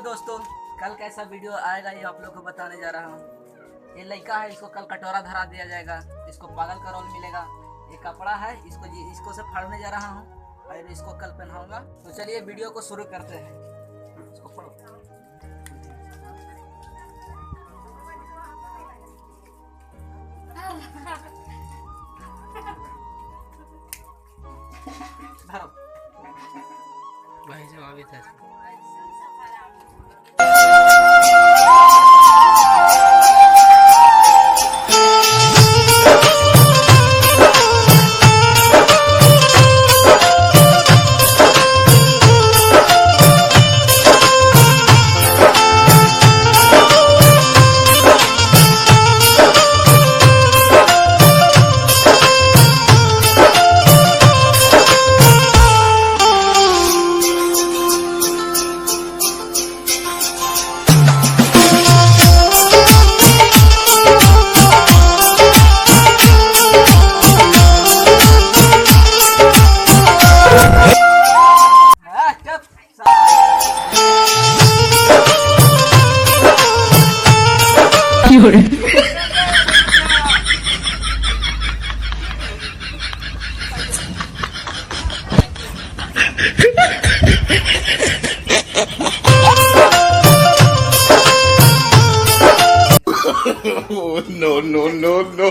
दोस्तों, कल कैसा वीडियो आएगा ये आप लोग को बताने जा रहा हूँ। ये लड़का है, इसको कल कटोरा धरा दिया जाएगा, इसको पागल का रोल मिलेगा। ये कपड़ा है, इसको से फाड़ने जा रहा हूँ और इसको कल पहनाऊंगा। तो चलिए वीडियो को शुरू करते हैं। इसको पढ़ो। धरो भाई साहब अभी था No. No. No.